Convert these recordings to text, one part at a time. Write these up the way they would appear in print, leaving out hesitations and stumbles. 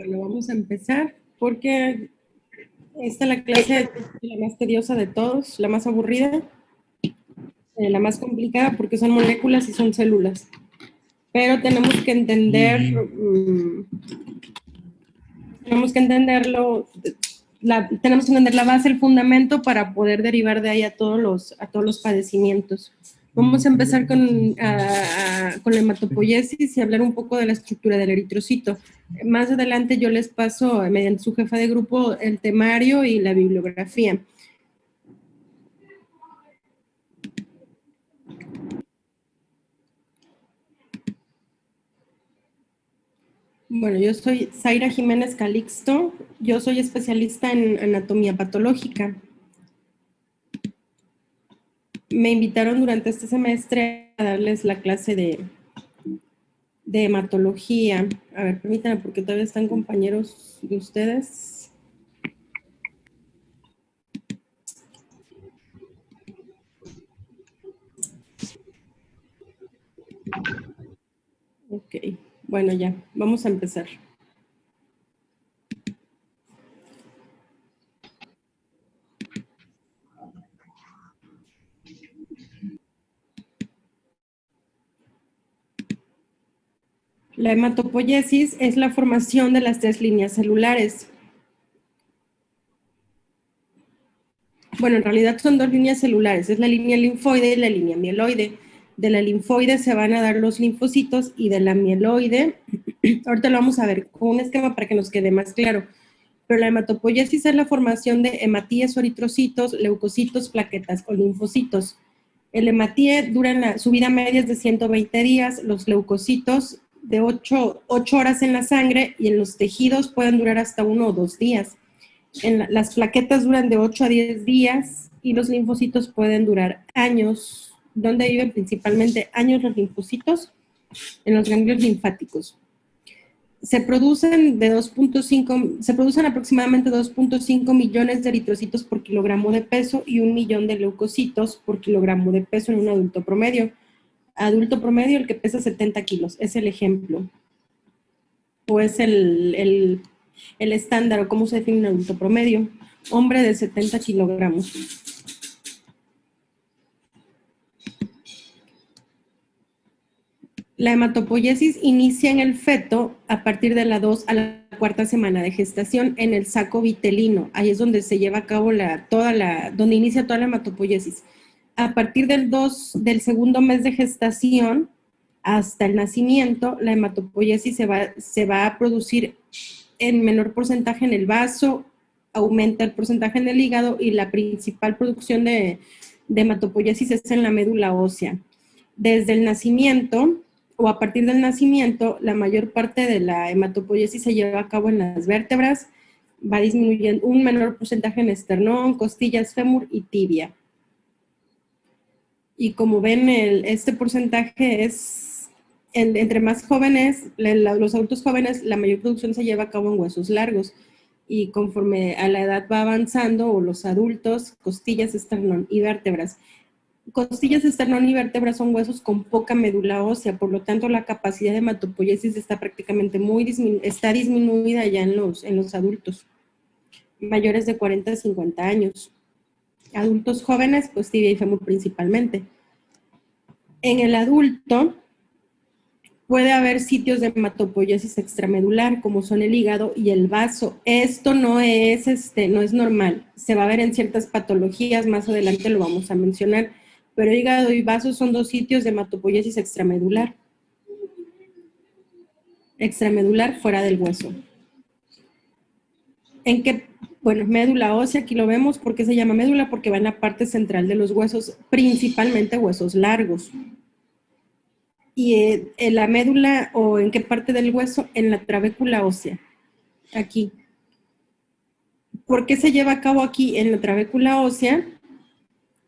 Bueno, vamos a empezar porque esta es la clase la más tediosa de todos, la más aburrida, la más complicada porque son moléculas y son células. Pero tenemos que entender, tenemos que entenderlo, tenemos que entender la base, el fundamento para poder derivar de ahí a todos los padecimientos. Vamos a empezar con la hematopoiesis y hablar un poco de la estructura del eritrocito. Más adelante yo les paso, mediante su jefa de grupo, el temario y la bibliografía. Bueno, yo soy Zaira Jiménez Calixto, yo soy especialista en anatomía patológica. Me invitaron durante este semestre a darles la clase de hematología. A ver, permítanme, porque todavía están compañeros de ustedes. Ok, bueno, ya, vamos a empezar. La hematopoiesis es la formación de las tres líneas celulares. Bueno, en realidad son dos líneas celulares, es la línea linfoide y la línea mieloide. De la linfoide se van a dar los linfocitos y de la mieloide, ahorita lo vamos a ver con un esquema para que nos quede más claro, pero la hematopoiesis es la formación de hematíes o eritrocitos, leucocitos, plaquetas o linfocitos. El hematíe dura su vida media es de 120 días, los leucocitos de 8 horas en la sangre y en los tejidos pueden durar hasta 1 o 2 días. Las plaquetas duran de 8 a 10 días y los linfocitos pueden durar años. ¿Dónde viven principalmente años los linfocitos? En los ganglios linfáticos. Se producen aproximadamente 2.5 millones de eritrocitos por kilogramo de peso y 1 millón de leucocitos por kilogramo de peso en un adulto promedio. Adulto promedio, el que pesa 70 kilos, es el ejemplo. O es el estándar, o cómo se define un adulto promedio. Hombre de 70 kilogramos. La hematopoiesis inicia en el feto a partir de la 2 a la 4ª semana de gestación en el saco vitelino. Ahí es donde se lleva a cabo donde inicia toda la hematopoiesis. A partir del segundo mes de gestación hasta el nacimiento, la hematopoiesis se va a producir en menor porcentaje en el vaso, aumenta el porcentaje en el hígado y la principal producción de hematopoiesis es en la médula ósea. Desde el nacimiento o a partir del nacimiento, la mayor parte de la hematopoiesis se lleva a cabo en las vértebras, va disminuyendo un menor porcentaje en esternón, costillas, fémur y tibia. Y como ven, este porcentaje es, entre más jóvenes, los adultos jóvenes, la mayor producción se lleva a cabo en huesos largos. Y conforme a la edad va avanzando, o los adultos, costillas, esternón y vértebras. Costillas, esternón y vértebras son huesos con poca médula ósea, por lo tanto la capacidad de hematopoiesis está prácticamente está disminuida ya en los adultos mayores de 40 a 50 años. Adultos jóvenes, pues tibia y fémur principalmente. En el adulto puede haber sitios de hematopoiesis extramedular, como son el hígado y el vaso. Esto no es normal, se va a ver en ciertas patologías, más adelante lo vamos a mencionar, pero hígado y vaso son dos sitios de hematopoiesis extramedular. Extramedular fuera del hueso. ¿En qué? Bueno, médula ósea, aquí lo vemos. ¿Por qué se llama médula? Porque va en la parte central de los huesos, principalmente huesos largos. Y en la médula, o en qué parte del hueso, en la trabécula ósea, aquí. ¿Por qué se lleva a cabo aquí en la trabécula ósea?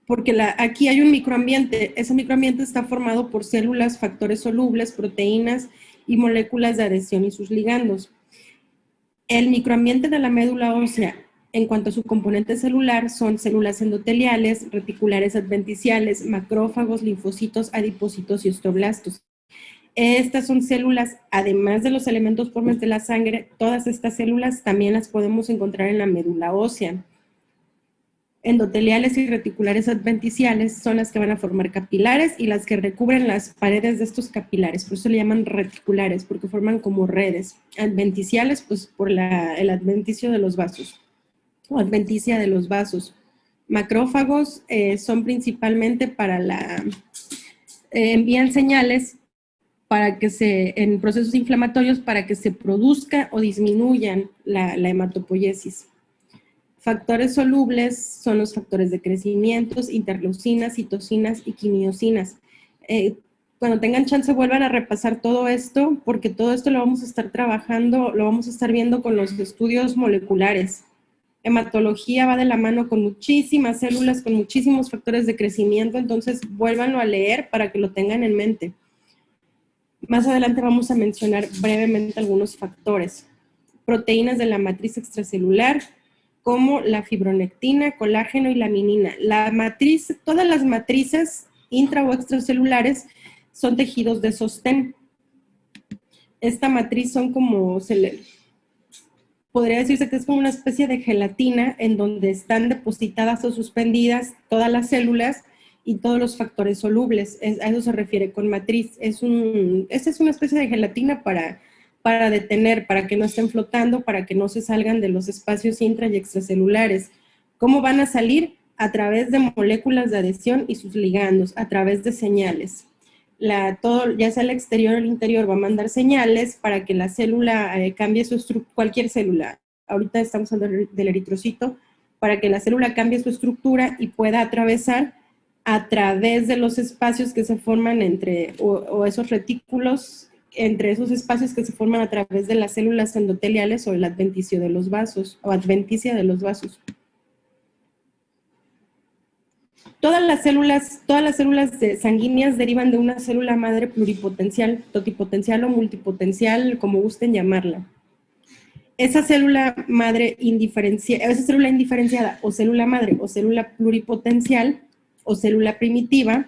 Porque aquí hay un microambiente. Ese microambiente está formado por células, factores solubles, proteínas y moléculas de adhesión y sus ligandos. El microambiente de la médula ósea, en cuanto a su componente celular, son células endoteliales, reticulares adventiciales, macrófagos, linfocitos, adipocitos y osteoblastos. Estas son células, además de los elementos formes de la sangre, todas estas células también las podemos encontrar en la médula ósea. Endoteliales y reticulares adventiciales son las que van a formar capilares y las que recubren las paredes de estos capilares, por eso le llaman reticulares, porque forman como redes. Adventiciales, pues por el adventicio de los vasos, o adventicia de los vasos. Macrófagos son principalmente para envían señales para que en procesos inflamatorios, para que se produzca o disminuyan la hematopoiesis. Factores solubles son los factores de crecimiento, interleucinas, citocinas y quimiosinas. Cuando tengan chance vuelvan a repasar todo esto, porque todo esto lo vamos a estar trabajando, lo vamos a estar viendo con los estudios moleculares. Hematología va de la mano con muchísimas células, con muchísimos factores de crecimiento, entonces vuélvanlo a leer para que lo tengan en mente. Más adelante vamos a mencionar brevemente algunos factores. Proteínas de la matriz extracelular, como la fibronectina, colágeno y laminina. Todas las matrices intra o extracelulares son tejidos de sostén. Esta matriz son como, podría decirse que es como una especie de gelatina en donde están depositadas o suspendidas todas las células y todos los factores solubles. A eso se refiere con matriz. Esta es una especie de gelatina para detener, para que no estén flotando, para que no se salgan de los espacios intra y extracelulares. ¿Cómo van a salir? A través de moléculas de adhesión y sus ligandos, a través de señales. Todo, ya sea el exterior o el interior, va a mandar señales para que la célula cambie su estructura, cualquier célula. Ahorita estamos hablando del eritrocito, para que la célula cambie su estructura y pueda atravesar a través de los espacios que se forman o esos retículos, entre esos espacios que se forman a través de las células endoteliales o el adventicio de los vasos, o adventicia de los vasos. Todas las células sanguíneas derivan de una célula madre pluripotencial, totipotencial o multipotencial, como gusten llamarla. Esa célula indiferenciada o célula madre o célula pluripotencial o célula primitiva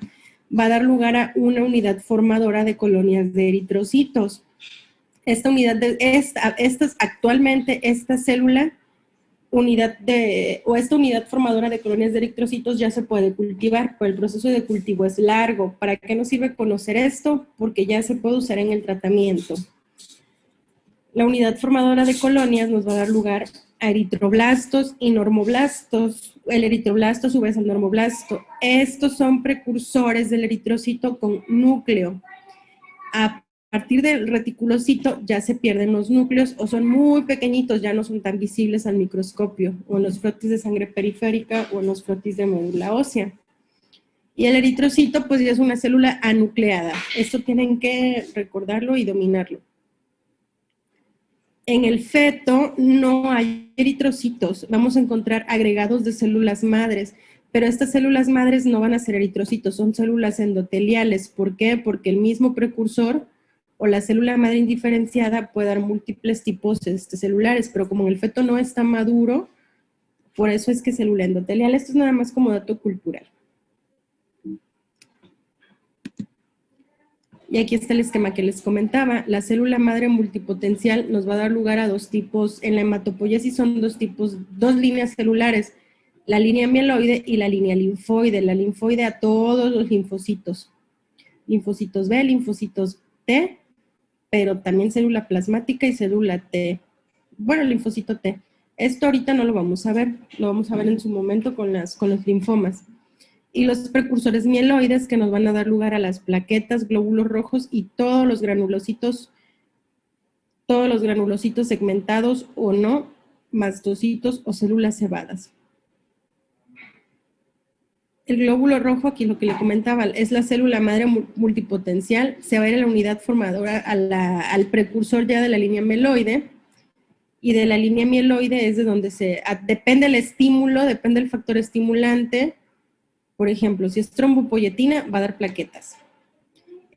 va a dar lugar a una unidad formadora de colonias de eritrocitos. Actualmente esta unidad formadora de colonias de eritrocitos ya se puede cultivar, pero el proceso de cultivo es largo. ¿Para qué nos sirve conocer esto? Porque ya se puede usar en el tratamiento. La unidad formadora de colonias nos va a dar lugar a eritroblastos y normoblastos. El eritroblasto a su vez al normoblasto. Estos son precursores del eritrocito con núcleo. A partir del reticulocito ya se pierden los núcleos o son muy pequeñitos, ya no son tan visibles al microscopio, o en los frotis de sangre periférica o en los frotis de médula ósea. Y el eritrocito pues ya es una célula anucleada. Esto tienen que recordarlo y dominarlo. En el feto no hay eritrocitos, vamos a encontrar agregados de células madres, pero estas células madres no van a ser eritrocitos, son células endoteliales. ¿Por qué? Porque el mismo precursor o la célula madre indiferenciada puede dar múltiples tipos celulares, pero como en el feto no está maduro, por eso es que es célula endotelial. Esto es nada más como dato cultural. Y aquí está el esquema que les comentaba. La célula madre multipotencial nos va a dar lugar a dos tipos. En la hematopoiesis son dos líneas celulares, la línea mieloide y la línea linfoide. La linfoide a todos los linfocitos. Linfocitos B, linfocitos T, pero también célula plasmática y célula T. Bueno, linfocito T. Esto ahorita no lo vamos a ver, lo vamos a ver en su momento con los linfomas. Y los precursores mieloides que nos van a dar lugar a las plaquetas, glóbulos rojos y todos los granulocitos segmentados o no, mastocitos o células cebadas. El glóbulo rojo, aquí lo que le comentaba, es la célula madre multipotencial, se va a ir a la unidad formadora, al precursor ya de la línea mieloide, y de la línea mieloide es de donde depende el estímulo, depende el factor estimulante. Por ejemplo, si es trombopoyetina, va a dar plaquetas.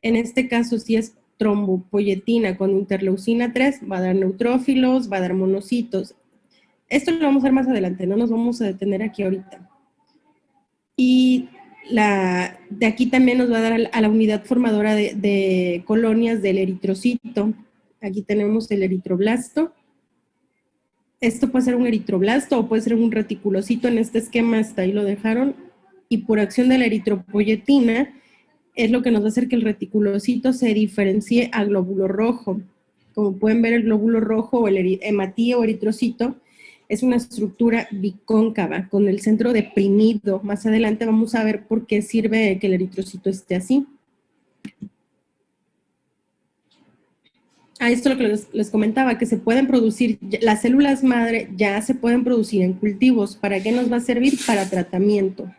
En este caso, si es trombopoyetina con interleucina 3, va a dar neutrófilos, va a dar monocitos. Esto lo vamos a ver más adelante, no nos vamos a detener aquí ahorita. Y De aquí también nos va a dar a la unidad formadora de colonias del eritrocito. Aquí tenemos el eritroblasto. Esto puede ser un eritroblasto o puede ser un reticulocito. En este esquema hasta ahí lo dejaron. Y por acción de la eritropoyetina es lo que nos va a hacer que el reticulocito se diferencie a glóbulo rojo. Como pueden ver, el glóbulo rojo o el hematío o eritrocito es una estructura bicóncava con el centro deprimido. Más adelante vamos a ver por qué sirve que el eritrocito esté así. Esto es lo que les comentaba, que se pueden producir, las células madre ya se pueden producir en cultivos. ¿Para qué nos va a servir? Para tratamiento.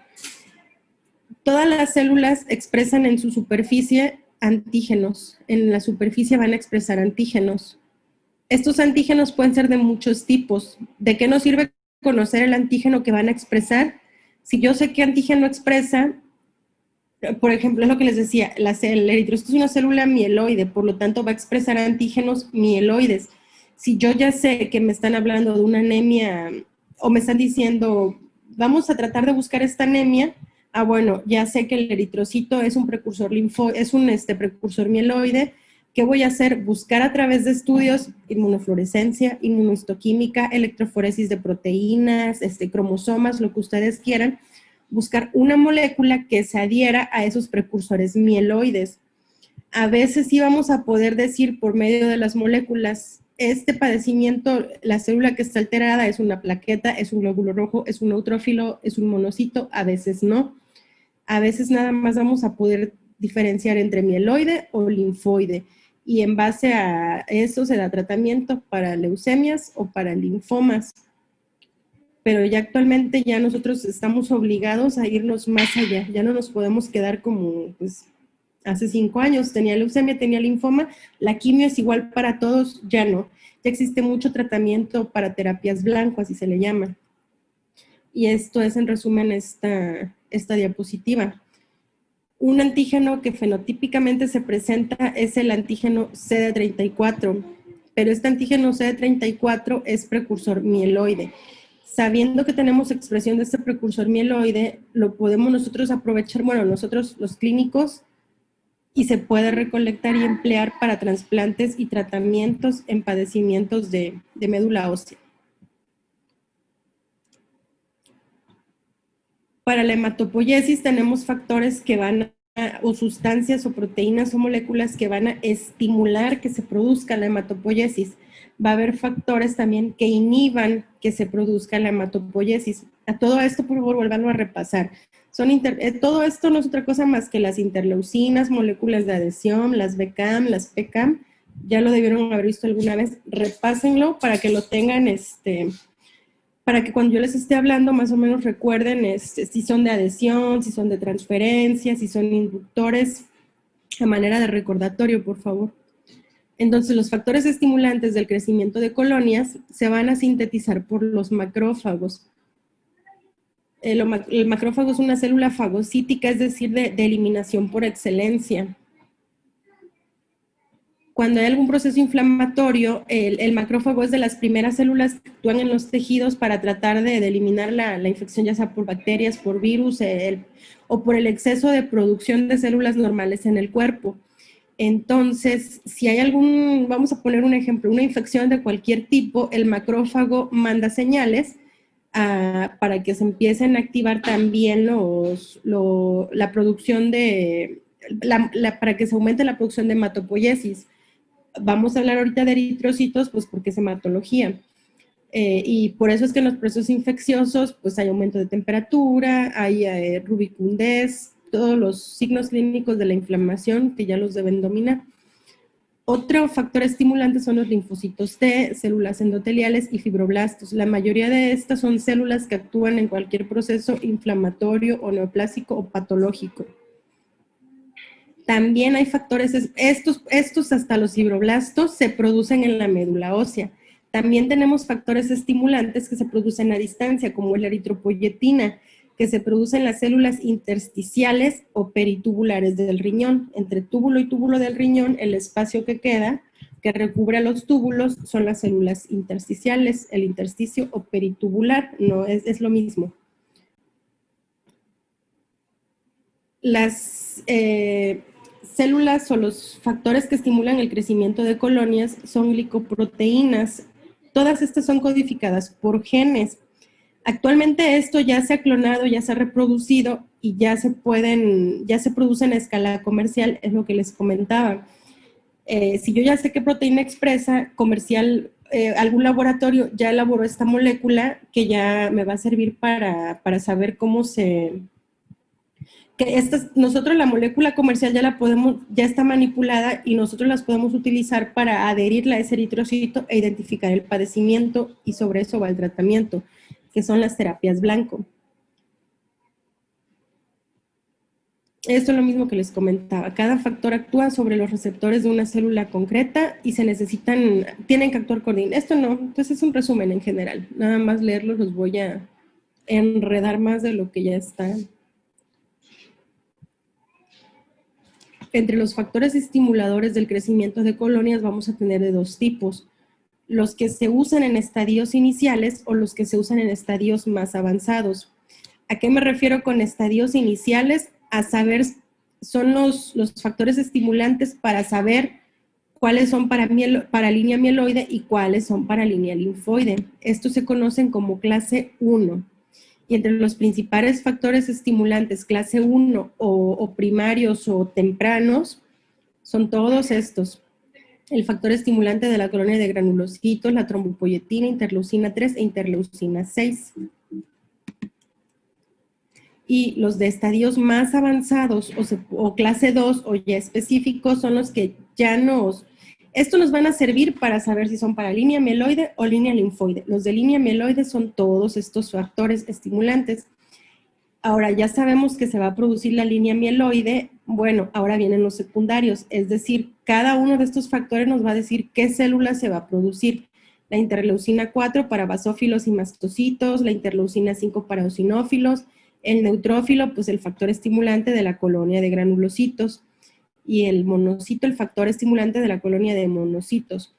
Todas las células expresan en su superficie antígenos. En la superficie van a expresar antígenos. Estos antígenos pueden ser de muchos tipos. ¿De qué nos sirve conocer el antígeno que van a expresar? Si yo sé qué antígeno expresa, por ejemplo, es lo que les decía, el eritrocito es una célula mieloide, por lo tanto va a expresar antígenos mieloides. Si yo ya sé que me están hablando de una anemia o me están diciendo, vamos a tratar de buscar esta anemia, bueno, ya sé que el eritrocito es un precursor precursor mieloide. ¿Qué voy a hacer? Buscar a través de estudios inmunofluorescencia, inmunohistoquímica, electroforesis de proteínas, cromosomas, lo que ustedes quieran, buscar una molécula que se adhiera a esos precursores mieloides. A veces sí vamos a poder decir por medio de las moléculas, este padecimiento, la célula que está alterada es una plaqueta, es un glóbulo rojo, es un neutrófilo, es un monocito, a veces no. A veces nada más vamos a poder diferenciar entre mieloide o linfoide, y en base a eso se da tratamiento para leucemias o para linfomas. Pero ya actualmente ya nosotros estamos obligados a irnos más allá, ya no nos podemos quedar como pues hace 5 años, tenía leucemia, tenía linfoma, la quimio es igual para todos, ya no, ya existe mucho tratamiento para terapias blanco, así se le llama. Y esto es en resumen esta diapositiva. Un antígeno que fenotípicamente se presenta es el antígeno CD34, pero este antígeno CD34 es precursor mieloide. Sabiendo que tenemos expresión de este precursor mieloide, lo podemos nosotros aprovechar, bueno, nosotros los clínicos, y se puede recolectar y emplear para trasplantes y tratamientos en padecimientos de médula ósea. Para la hematopoiesis tenemos factores que van o sustancias o proteínas o moléculas que van a estimular que se produzca la hematopoiesis. Va a haber factores también que inhiban que se produzca la hematopoiesis. A todo esto, por favor, vuelvan a repasar. Todo esto no es otra cosa más que las interleucinas, moléculas de adhesión, las BCAM, las PCAM. Ya lo debieron haber visto alguna vez. Repásenlo para que lo tengan, para que cuando yo les esté hablando más o menos recuerden si son de adhesión, si son de transferencia, si son inductores, a manera de recordatorio, por favor. Entonces, los factores estimulantes del crecimiento de colonias se van a sintetizar por los macrófagos. El macrófago es una célula fagocítica, es decir, de eliminación por excelencia. Cuando hay algún proceso inflamatorio, el macrófago es de las primeras células que actúan en los tejidos para tratar de eliminar la infección, ya sea por bacterias, por virus, o por el exceso de producción de células normales en el cuerpo. Entonces, si hay vamos a poner un ejemplo, una infección de cualquier tipo, el macrófago manda señales para que se empiecen a activar también la producción para que se aumente la producción de hematopoiesis. Vamos a hablar ahorita de eritrocitos, pues porque es hematología. Y por eso es que en los procesos infecciosos, pues hay aumento de temperatura, hay rubicundez, todos los signos clínicos de la inflamación que ya los deben dominar. Otro factor estimulante son los linfocitos T, células endoteliales y fibroblastos. La mayoría de estas son células que actúan en cualquier proceso inflamatorio o neoplásico o patológico. También hay factores, estos hasta los fibroblastos se producen en la médula ósea. También tenemos factores estimulantes que se producen a distancia, como la eritropoyetina, que se produce en las células intersticiales o peritubulares del riñón. Entre túbulo y túbulo del riñón, el espacio que queda, que recubre a los túbulos, son las células intersticiales. El intersticio o peritubular no es lo mismo. Las células o los factores que estimulan el crecimiento de colonias son glicoproteínas. Todas estas son codificadas por genes. Actualmente esto ya se ha clonado, ya se ha reproducido y ya se producen a escala comercial, es lo que les comentaba. Si yo ya sé qué proteína expresa comercial, algún laboratorio ya elaboró esta molécula que ya me va a servir para saber cómo nosotros la molécula comercial ya está manipulada y nosotros las podemos utilizar para adherirla a ese eritrocito e identificar el padecimiento, y sobre eso va el tratamiento, que son las terapias blanco. Esto es lo mismo que les comentaba. Cada factor actúa sobre los receptores de una célula concreta y tienen que actuar coordinados. Esto no, entonces es un resumen en general. Nada más leerlo los voy a enredar más de lo que ya está. Entre los factores estimuladores del crecimiento de colonias vamos a tener de dos tipos: los que se usan en estadios iniciales o los que se usan en estadios más avanzados. ¿A qué me refiero con estadios iniciales? A saber, son los factores estimulantes para saber cuáles son para línea mieloide y cuáles son para línea linfoide. Estos se conocen como clase 1. Y entre los principales factores estimulantes clase 1 o primarios o tempranos son todos estos: el factor estimulante de la colonia de granulocitos, la trombopoyetina, interleucina 3 e interleucina 6. Y los de estadios más avanzados o clase 2 o ya específicos son los que estos nos van a servir para saber si son para línea mieloide o línea linfoide. Los de línea mieloide son todos estos factores estimulantes. Ahora ya sabemos que se va a producir la línea mieloide. Bueno, ahora vienen los secundarios, es decir, cada uno de estos factores nos va a decir qué célula se va a producir. La interleucina 4 para basófilos y mastocitos, la interleucina 5 para eosinófilos, el neutrófilo, pues el factor estimulante de la colonia de granulocitos, y el monocito, el factor estimulante de la colonia de monocitos.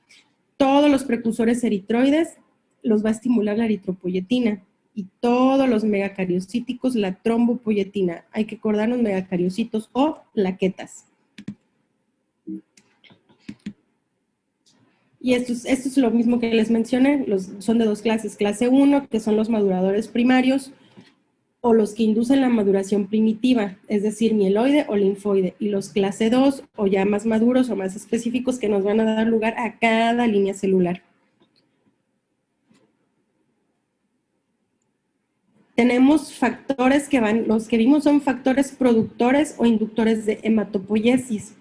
Todos los precursores eritroides los va a estimular la eritropoyetina, y todos los megacariocíticos la trombopoyetina. Hay que acordarnos megacariocitos o plaquetas. Y esto es lo mismo que les mencioné, son de dos clases: clase 1, que son los maduradores primarios, o los que inducen la maduración primitiva, es decir, mieloide o linfoide, y los clase 2, o ya más maduros o más específicos, que nos van a dar lugar a cada línea celular. Tenemos factores los que vimos son factores productores o inductores de hematopoiesis.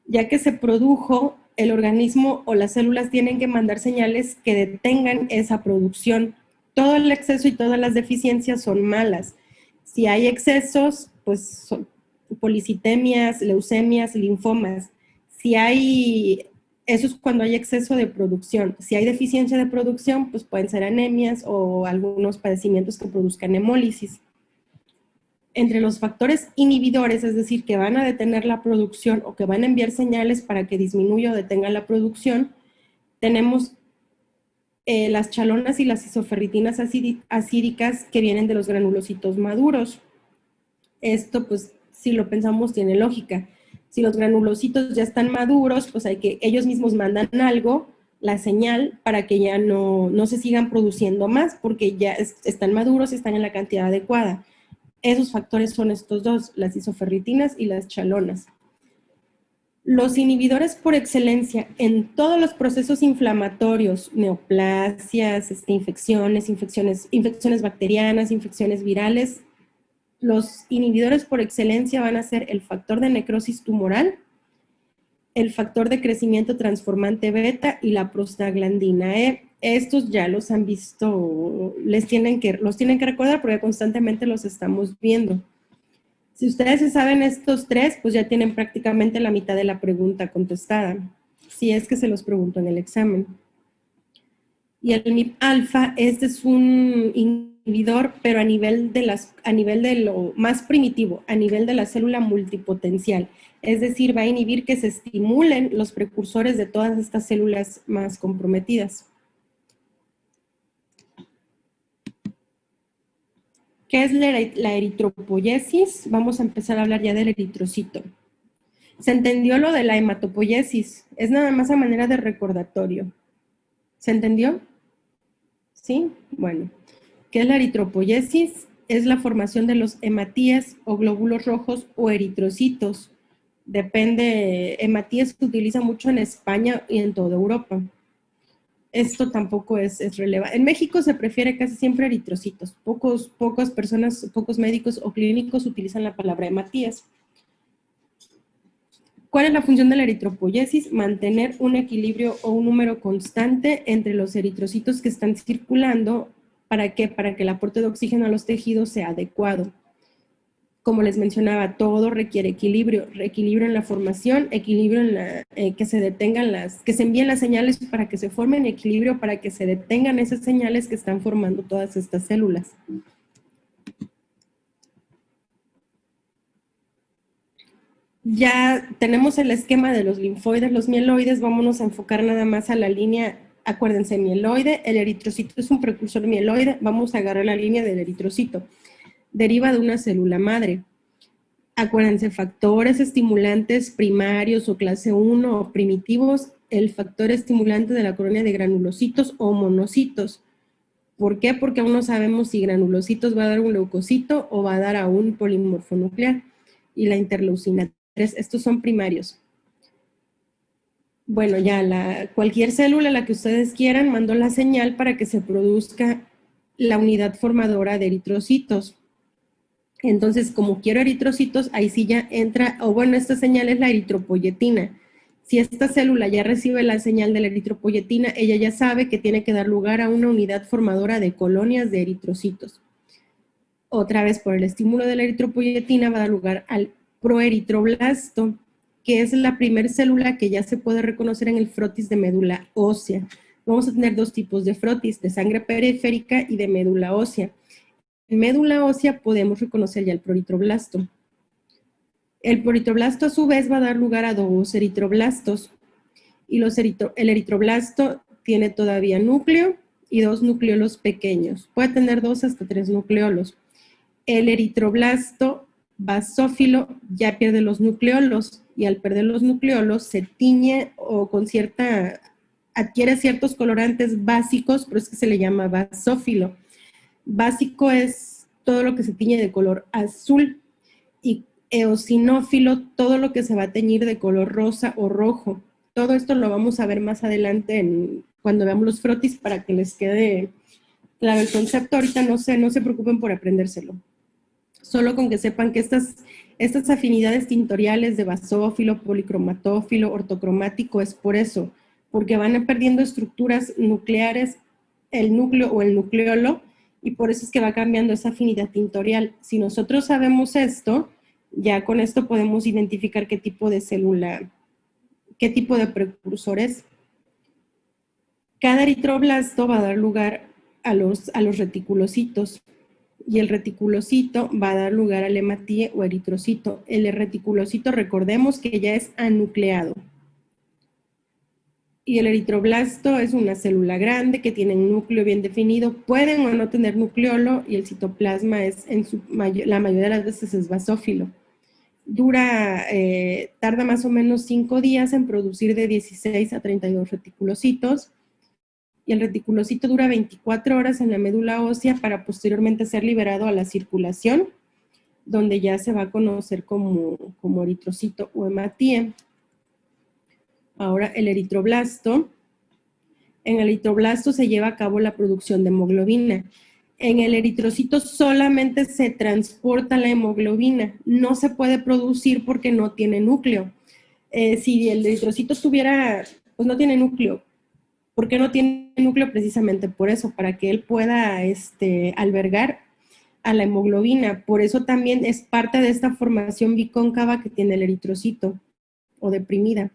Ya que se produjo, el organismo o las células tienen que mandar señales que detengan esa producción. Todo el exceso y todas las deficiencias son malas. Si hay excesos, pues son policitemias, leucemias, linfomas. Eso es cuando hay exceso de producción. Si hay deficiencia de producción, pues pueden ser anemias o algunos padecimientos que produzcan hemólisis. Entre los factores inhibidores, es decir, que van a detener la producción o que van a enviar señales para que disminuya o detenga la producción, tenemos las chalonas y las isoferritinas acídicas que vienen de los granulocitos maduros. Esto, pues, si lo pensamos, tiene lógica. Si los granulocitos ya están maduros, pues ellos mismos mandan algo, la señal, para que ya no se sigan produciendo más, porque ya están maduros y están en la cantidad adecuada. Esos factores son estos dos, las isoferritinas y las chalonas. Los inhibidores por excelencia en todos los procesos inflamatorios, neoplasias, infecciones bacterianas, infecciones virales, los inhibidores por excelencia van a ser el factor de necrosis tumoral, el factor de crecimiento transformante beta y la prostaglandina E. Estos ya los han visto, los tienen que recordar porque constantemente los estamos viendo. Si ustedes se saben estos tres, pues ya tienen prácticamente la mitad de la pregunta contestada, si es que se los pregunto en el examen. Y el MIP-alfa, este es un inhibidor, pero a nivel de lo más primitivo, a nivel de la célula multipotencial. Es decir, va a inhibir que se estimulen los precursores de todas estas células más comprometidas. ¿Qué es la eritropoyesis? Vamos a empezar a hablar ya del eritrocito. Se entendió lo de la hematopoiesis, es nada más a manera de recordatorio. ¿Se entendió? ¿Sí? Bueno, ¿qué es la eritropoyesis? Es la formación de los hematíes o glóbulos rojos o eritrocitos. Depende, hematíes se utiliza mucho en España y en toda Europa. Esto tampoco es relevante. En México se prefiere casi siempre eritrocitos. Pocas personas, pocos médicos o clínicos utilizan la palabra hematíes. ¿Cuál es la función de la eritropoyesis? Mantener un equilibrio o un número constante entre los eritrocitos que están circulando. ¿Para qué? Para que el aporte de oxígeno a los tejidos sea adecuado. Como les mencionaba, todo requiere equilibrio en la formación, equilibrio en que se detengan que se envíen las señales para que se formen, equilibrio para que se detengan esas señales que están formando todas estas células. Ya tenemos el esquema de los linfoides, los mieloides, vámonos a enfocar nada más a la línea, acuérdense, mieloide, el eritrocito es un precursor mieloide, vamos a agarrar la línea del eritrocito, deriva de una célula madre. Acuérdense, factores estimulantes primarios o clase 1 o primitivos, el factor estimulante de la colonia de granulocitos o monocitos. ¿Por qué? Porque aún no sabemos si granulocitos va a dar un leucocito o va a dar a un polimorfo nuclear. Y la interleucina 3, estos son primarios. Bueno, ya cualquier célula, la que ustedes quieran, mandó la señal para que se produzca la unidad formadora de eritrocitos. Entonces, como quiero eritrocitos, ahí sí ya entra, o bueno, esta señal es la eritropoyetina. Si esta célula ya recibe la señal de la eritropoyetina, ella ya sabe que tiene que dar lugar a una unidad formadora de colonias de eritrocitos. Otra vez, por el estímulo de la eritropoyetina va a dar lugar al proeritroblasto, que es la primera célula que ya se puede reconocer en el frotis de médula ósea. Vamos a tener dos tipos de frotis, de sangre periférica y de médula ósea. En médula ósea podemos reconocer ya el proeritroblasto. El proeritroblasto a su vez va a dar lugar a dos eritroblastos. Y el eritroblasto tiene todavía núcleo y dos nucleolos pequeños. Puede tener 2 hasta 3 nucleolos. El eritroblasto basófilo ya pierde los nucleolos y al perder los nucleolos se tiñe o adquiere ciertos colorantes básicos, por eso es que se le llama basófilo. Básico es todo lo que se tiñe de color azul y eosinófilo, todo lo que se va a teñir de color rosa o rojo. Todo esto lo vamos a ver más adelante cuando veamos los frotis para que les quede claro el concepto. Ahorita no se preocupen por aprendérselo. Solo con que sepan que estas afinidades tintoriales de basófilo, policromatófilo, ortocromático es por eso, porque van perdiendo estructuras nucleares, el núcleo o el nucleolo, y por eso es que va cambiando esa afinidad tintorial. Si nosotros sabemos esto, ya con esto podemos identificar qué tipo de célula, qué tipo de precursor es. Cada eritroblasto va a dar lugar a los reticulocitos y el reticulocito va a dar lugar al hematíe o eritrocito. El reticulocito, recordemos que ya es anucleado. Y el eritroblasto es una célula grande que tiene un núcleo bien definido, pueden o no tener nucleolo y el citoplasma es la mayoría de las veces es basófilo. Tarda más o menos 5 días en producir de 16 a 32 reticulocitos y el reticulocito dura 24 horas en la médula ósea para posteriormente ser liberado a la circulación, donde ya se va a conocer como eritrocito o hematíe. Ahora el eritroblasto. En el eritroblasto se lleva a cabo la producción de hemoglobina. En el eritrocito solamente se transporta la hemoglobina, no se puede producir porque no tiene núcleo. Si el eritrocito pues no tiene núcleo. ¿Por qué no tiene núcleo? Precisamente por eso, para que él pueda albergar a la hemoglobina. Por eso también es parte de esta formación bicóncava que tiene el eritrocito o deprimida.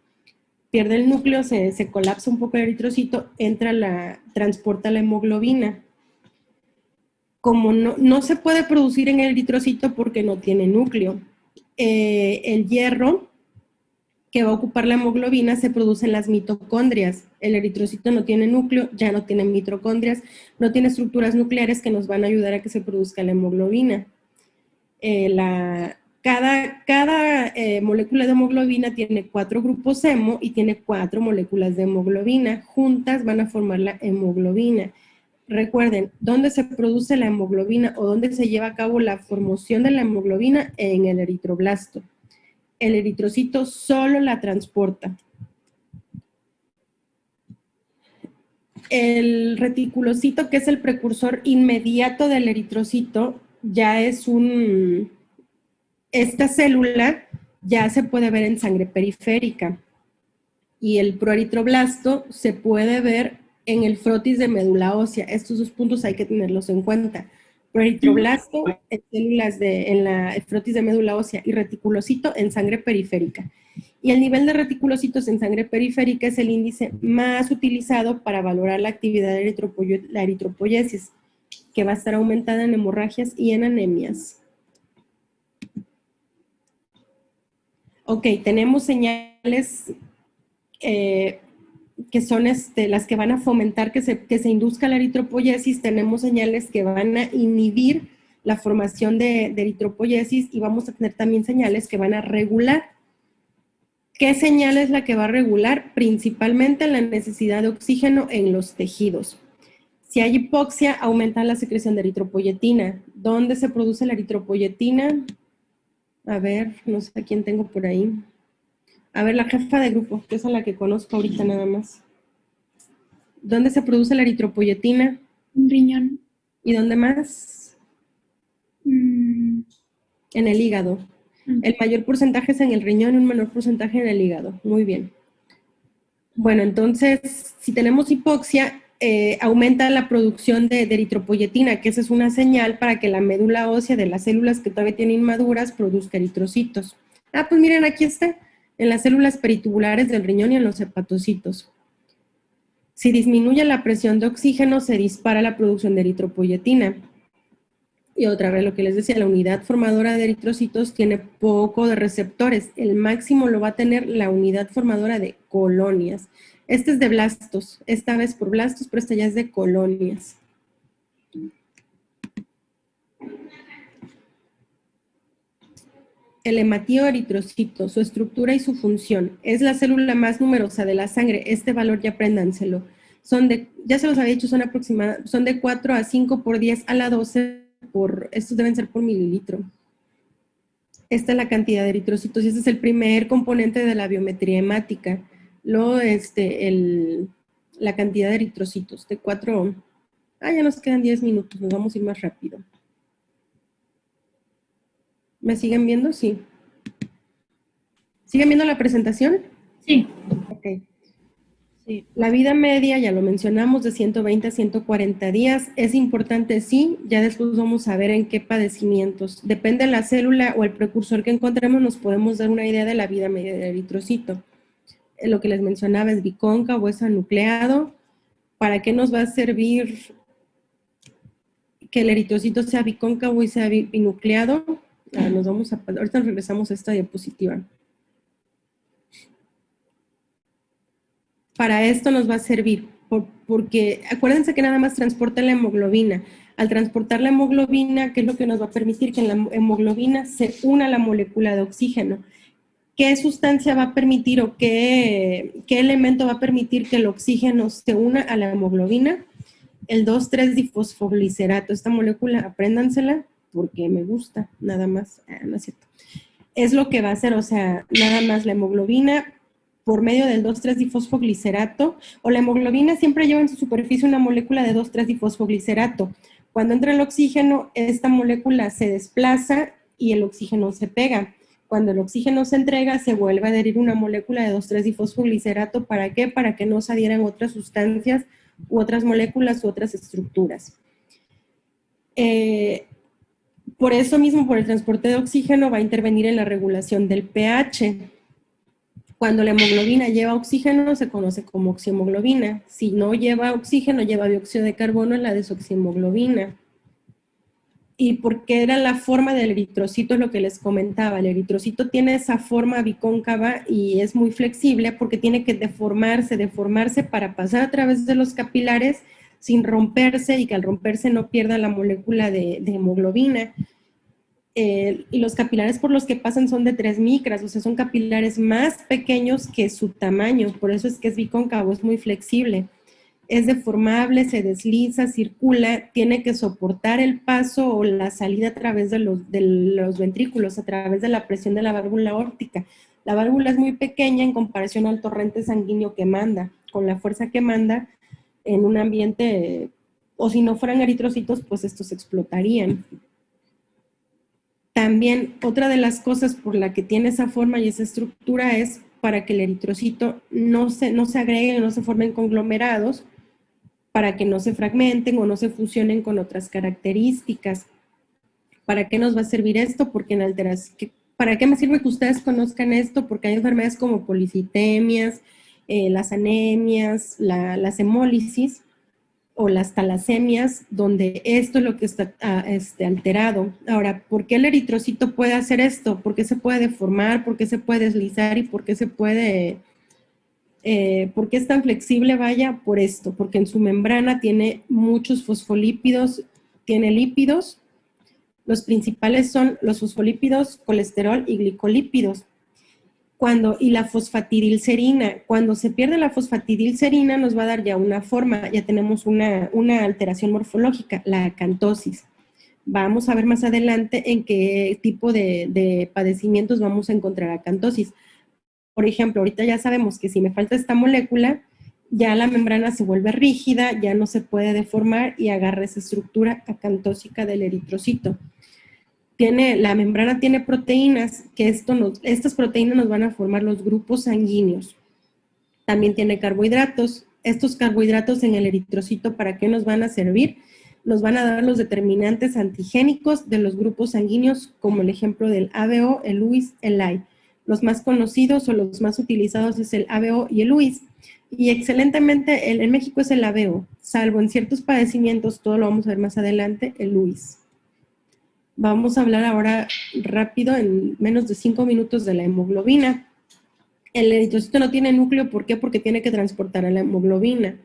Pierde el núcleo, se colapsa un poco el eritrocito, transporta la hemoglobina. Como no se puede producir en el eritrocito porque no tiene núcleo, el hierro que va a ocupar la hemoglobina se produce en las mitocondrias. El eritrocito no tiene núcleo, ya no tiene mitocondrias, no tiene estructuras nucleares que nos van a ayudar a que se produzca la hemoglobina. Cada molécula de hemoglobina tiene 4 grupos hemo y tiene 4 moléculas de hemoglobina. Juntas van a formar la hemoglobina. Recuerden, ¿dónde se produce la hemoglobina o dónde se lleva a cabo la formación de la hemoglobina? En el eritroblasto. El eritrocito solo la transporta. El reticulocito, que es el precursor inmediato del eritrocito, ya es esta célula ya se puede ver en sangre periférica. Y el proeritroblasto se puede ver en el frotis de médula ósea. Estos 2 puntos hay que tenerlos en cuenta. Proeritroblasto en células en la frotis de médula ósea y reticulocito en sangre periférica. Y el nivel de reticulocitos en sangre periférica es el índice más utilizado para valorar la actividad de la eritropoyesis, que va a estar aumentada en hemorragias y en anemias. Ok, tenemos señales que son las que van a fomentar que se induzca la eritropoyesis. Tenemos señales que van a inhibir la formación de eritropoyesis y vamos a tener también señales que van a regular. ¿Qué señal es la que va a regular? Principalmente la necesidad de oxígeno en los tejidos. Si hay hipoxia, aumenta la secreción de eritropoyetina. ¿Dónde se produce la eritropoyetina? A ver, no sé a quién tengo por ahí. A ver, la jefa de grupo, que es a la que conozco ahorita nada más. ¿Dónde se produce la eritropoyetina? Un riñón. ¿Y dónde más? En el hígado. El mayor porcentaje es en el riñón y un menor porcentaje en el hígado. Muy bien. Bueno, entonces, si tenemos hipoxia, aumenta la producción de eritropoyetina, que esa es una señal para que la médula ósea de las células que todavía tienen inmaduras produzca eritrocitos. Ah, pues miren, aquí está, en las células peritubulares del riñón y en los hepatocitos. Si disminuye la presión de oxígeno, se dispara la producción de eritropoyetina. Y otra vez lo que les decía, la unidad formadora de eritrocitos tiene poco de receptores. El máximo lo va a tener la unidad formadora de colonias. Este es de blastos, esta vez por blastos, pero esta ya es de colonias. El hematío eritrocito, su estructura y su función. Es la célula más numerosa de la sangre. Este valor ya apréndanselo. Ya se los había dicho, son de 4 a 5 por 10 a la 12 estos deben ser por mililitro. Esta es la cantidad de eritrocitos y este es el primer componente de la biometría hemática. Luego, la cantidad de eritrocitos, de 4. Ya nos quedan 10 minutos, nos vamos a ir más rápido. ¿Me siguen viendo? Sí. ¿Siguen viendo la presentación? Sí. Ok. Sí. La vida media, ya lo mencionamos, de 120 a 140 días. Es importante, sí, ya después vamos a ver en qué padecimientos. Depende de la célula o el precursor que encontremos, nos podemos dar una idea de la vida media del eritrocito. Lo que les mencionaba es bicóncavo, es anucleado. ¿Para qué nos va a servir que el eritrocito sea bicóncavo y sea binucleado? Ahorita regresamos a esta diapositiva. Para esto nos va a servir, porque acuérdense que nada más transporta la hemoglobina. Al transportar la hemoglobina, ¿qué es lo que nos va a permitir? Que la hemoglobina se una a la molécula de oxígeno. ¿Qué sustancia va a permitir o qué elemento va a permitir que el oxígeno se una a la hemoglobina? El 2,3-difosfoglicerato. Esta molécula, apréndansela porque me gusta, nada más. No es cierto. Es lo que va a hacer, o sea, nada más la hemoglobina por medio del 2,3-difosfoglicerato, o la hemoglobina siempre lleva en su superficie una molécula de 2,3-difosfoglicerato. Cuando entra el oxígeno, esta molécula se desplaza y el oxígeno se pega. Cuando el oxígeno se entrega, se vuelve a adherir una molécula de 2,3-difosfoglicerato. ¿Para qué? Para que no se adhieran otras sustancias u otras moléculas u otras estructuras. Por eso mismo, por el transporte de oxígeno, va a intervenir en la regulación del pH. Cuando la hemoglobina lleva oxígeno, se conoce como oxihemoglobina. Si no lleva oxígeno, lleva dióxido de carbono, la desoxihemoglobina. y porque era la forma del eritrocito, lo que les comentaba. El eritrocito tiene esa forma bicóncava y es muy flexible porque tiene que deformarse para pasar a través de los capilares sin romperse y que al romperse no pierda la molécula de hemoglobina. Y los capilares por los que pasan son de 3 micras, o sea, son capilares más pequeños que su tamaño, por eso es que es bicóncavo, es muy flexible. Es deformable, se desliza, circula, tiene que soportar el paso o la salida a través de los ventrículos, a través de la presión de la válvula aórtica. La válvula es muy pequeña en comparación al torrente sanguíneo que manda. Con la fuerza que manda en un ambiente, o si no fueran eritrocitos, pues estos explotarían. También otra de las cosas por la que tiene esa forma y esa estructura es para que el eritrocito no se agregue, no se formen conglomerados, para que no se fragmenten o no se fusionen con otras características. ¿Para qué nos va a servir esto? Porque ¿para qué me sirve que ustedes conozcan esto? Porque hay enfermedades como policitemias, las anemias, las hemólisis o las talasemias, donde esto es lo que está alterado. Ahora, ¿por qué el eritrocito puede hacer esto? ¿Por qué se puede deformar? ¿Por qué se puede deslizar? ¿Y por qué se puede... ¿por qué es tan flexible? Vaya, por esto, porque en su membrana tiene muchos fosfolípidos, tiene lípidos. Los principales son los fosfolípidos, colesterol y glicolípidos. Y la fosfatidilcerina, cuando se pierde la fosfatidilcerina nos va a dar ya una forma, ya tenemos una alteración morfológica, la acantosis. Vamos a ver más adelante en qué tipo de padecimientos vamos a encontrar acantosis. Por ejemplo, ahorita ya sabemos que si me falta esta molécula, ya la membrana se vuelve rígida, ya no se puede deformar y agarra esa estructura acantósica del eritrocito. La membrana tiene proteínas, que estas proteínas nos van a formar los grupos sanguíneos. También tiene carbohidratos. Estos carbohidratos en el eritrocito, ¿para qué nos van a servir? Nos van a dar los determinantes antigénicos de los grupos sanguíneos, como el ejemplo del ABO, el UIS, el AI. Los más conocidos o los más utilizados es el ABO y el UIS. Y excelentemente, en México es el ABO, salvo en ciertos padecimientos, todo lo vamos a ver más adelante, el UIS. Vamos a hablar ahora rápido, en menos de 5 minutos, de la hemoglobina. El eritrocito no tiene núcleo, ¿por qué? Porque tiene que transportar a la hemoglobina,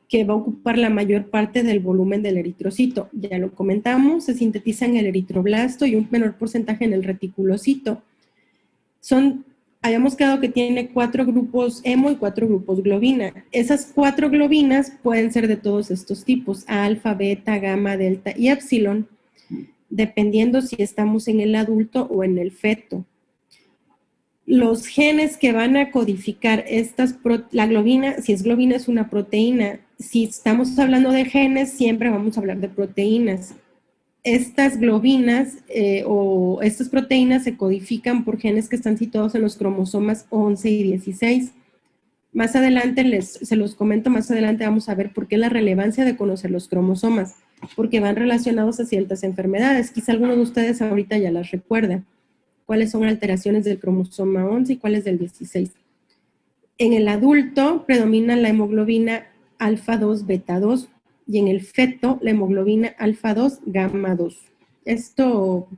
que va a ocupar la mayor parte del volumen del eritrocito. Ya lo comentamos, se sintetiza en el eritroblasto y un menor porcentaje en el reticulocito. Habíamos quedado que tiene 4 grupos hemo y 4 grupos globina. Esas 4 globinas pueden ser de todos estos tipos, alfa, beta, gamma, delta y epsilon, dependiendo si estamos en el adulto o en el feto. Los genes que van a codificar la globina, si es globina es una proteína. Si estamos hablando de genes, siempre vamos a hablar de proteínas. Estas globinas o estas proteínas se codifican por genes que están situados en los cromosomas 11 y 16. Más adelante, se los comento, más adelante vamos a ver por qué la relevancia de conocer los cromosomas, porque van relacionados a ciertas enfermedades. Quizá alguno de ustedes ahorita ya las recuerda. ¿Cuáles son alteraciones del cromosoma 11 y cuáles del 16? En el adulto predomina la hemoglobina alfa 2, beta 2, y en el feto la hemoglobina alfa 2, gamma 2. Esto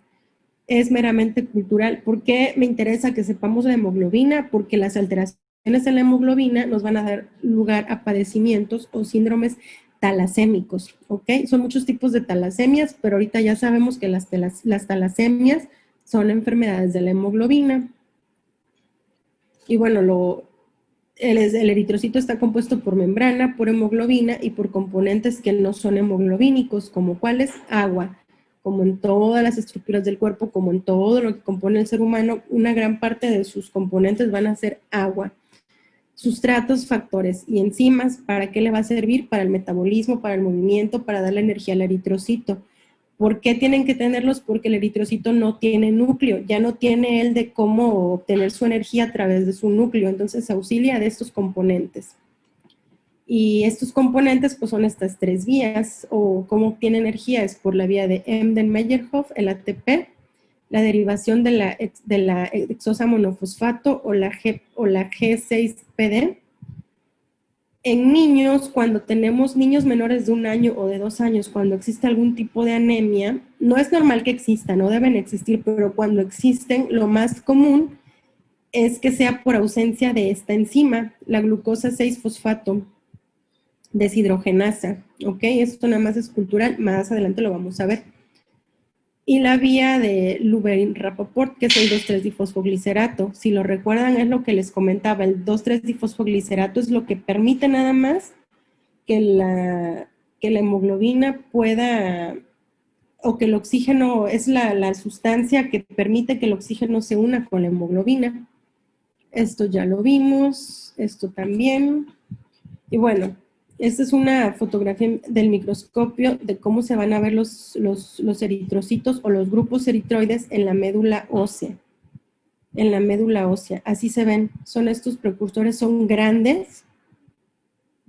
es meramente cultural. ¿Por qué me interesa que sepamos la hemoglobina? Porque las alteraciones en la hemoglobina nos van a dar lugar a padecimientos o síndromes talasémicos, ¿ok? Son muchos tipos de talasemias, pero ahorita ya sabemos que las talasemias son enfermedades de la hemoglobina. Y bueno, el eritrocito está compuesto por membrana, por hemoglobina y por componentes que no son hemoglobínicos, como cuáles, agua. Como en todas las estructuras del cuerpo, como en todo lo que compone el ser humano, una gran parte de sus componentes van a ser agua. Sustratos, factores y enzimas, ¿para qué le va a servir? Para el metabolismo, para el movimiento, para darle energía al eritrocito. ¿Por qué tienen que tenerlos? Porque el eritrocito no tiene núcleo, ya no tiene él de cómo obtener su energía a través de su núcleo, entonces se auxilia de estos componentes. Y estos componentes pues son estas 3 vías, o cómo obtiene energía es por la vía de Embden-Meyerhof, el ATP, la derivación de la hexosa monofosfato o la G6PD, En niños, cuando tenemos niños menores de 1 año o de 2 años, cuando existe algún tipo de anemia, no es normal que exista, no deben existir, pero cuando existen, lo más común es que sea por ausencia de esta enzima, la glucosa 6-fosfato deshidrogenasa, ¿ok? Esto nada más es cultural, más adelante lo vamos a ver. Y la vía de Luberin-Rapoport, que es el 2,3-difosfoglicerato. Si lo recuerdan, es lo que les comentaba, el 2,3-difosfoglicerato es lo que permite nada más que la hemoglobina pueda, o que el oxígeno, es la sustancia que permite que el oxígeno se una con la hemoglobina. Esto ya lo vimos, esto también. Y bueno, esta es una fotografía del microscopio de cómo se van a ver los eritrocitos o los grupos eritroides en la médula ósea. En la médula ósea, así se ven. Son estos precursores, son grandes,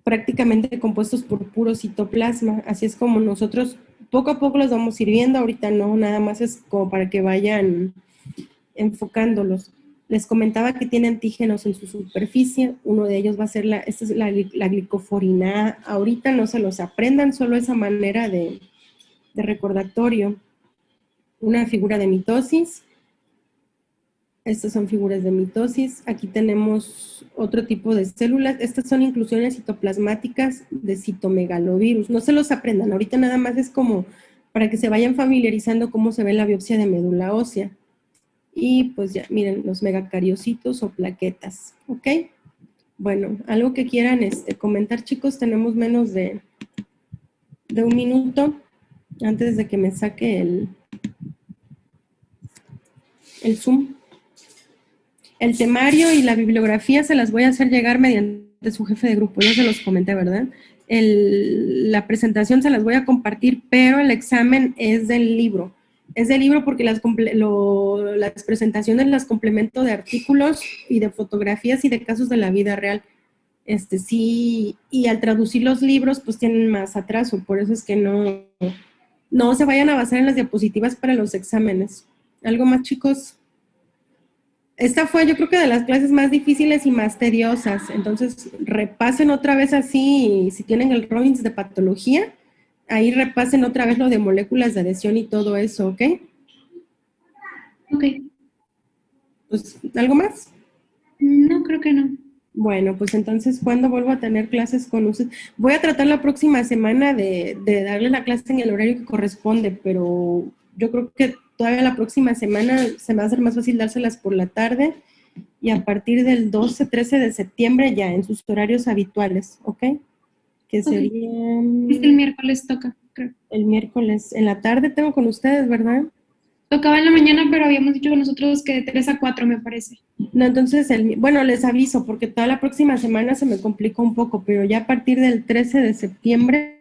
prácticamente compuestos por puro citoplasma. Así es como nosotros poco a poco los vamos a ir viendo. Ahorita no, nada más es como para que vayan enfocándolos. Les comentaba que tiene antígenos en su superficie, uno de ellos va a ser esta es la glicoforina A. Ahorita no se los aprendan, solo esa manera de recordatorio. Una figura de mitosis, estas son figuras de mitosis. Aquí tenemos otro tipo de células, estas son inclusiones citoplasmáticas de citomegalovirus. No se los aprendan, ahorita nada más es como para que se vayan familiarizando cómo se ve la biopsia de médula ósea. Y pues ya, miren, los megacariocitos o plaquetas, ¿ok? Bueno, algo que quieran comentar, chicos, tenemos menos de 1 minuto antes de que me saque el Zoom. El temario y la bibliografía se las voy a hacer llegar mediante su jefe de grupo, ya se los comenté, ¿verdad? La presentación se las voy a compartir, pero el examen es del libro. Es del libro porque las presentaciones las complemento de artículos y de fotografías y de casos de la vida real. Sí, y al traducir los libros, pues tienen más atraso, por eso es que no se vayan a basar en las diapositivas para los exámenes. ¿Algo más, chicos? Esta fue, yo creo que de las clases más difíciles y más tediosas, entonces repasen otra vez así, si tienen el Robbins de patología, ahí repasen otra vez lo de moléculas de adhesión y todo eso, ¿ok? Ok. Pues, ¿algo más? No, creo que no. Bueno, pues entonces, ¿cuándo vuelvo a tener clases con ustedes? Voy a tratar la próxima semana de darle la clase en el horario que corresponde, pero yo creo que todavía la próxima semana se me va a hacer más fácil dárselas por la tarde y a partir del 12-13 de septiembre ya en sus horarios habituales, ¿ok? Que serían El miércoles toca, creo. el miércoles. En la tarde tengo con ustedes, ¿verdad? Tocaba en la mañana, pero habíamos dicho nosotros que de 3 a 4, me parece. No, entonces, bueno, les aviso porque toda la próxima semana se me complicó un poco, pero ya a partir del 13 de septiembre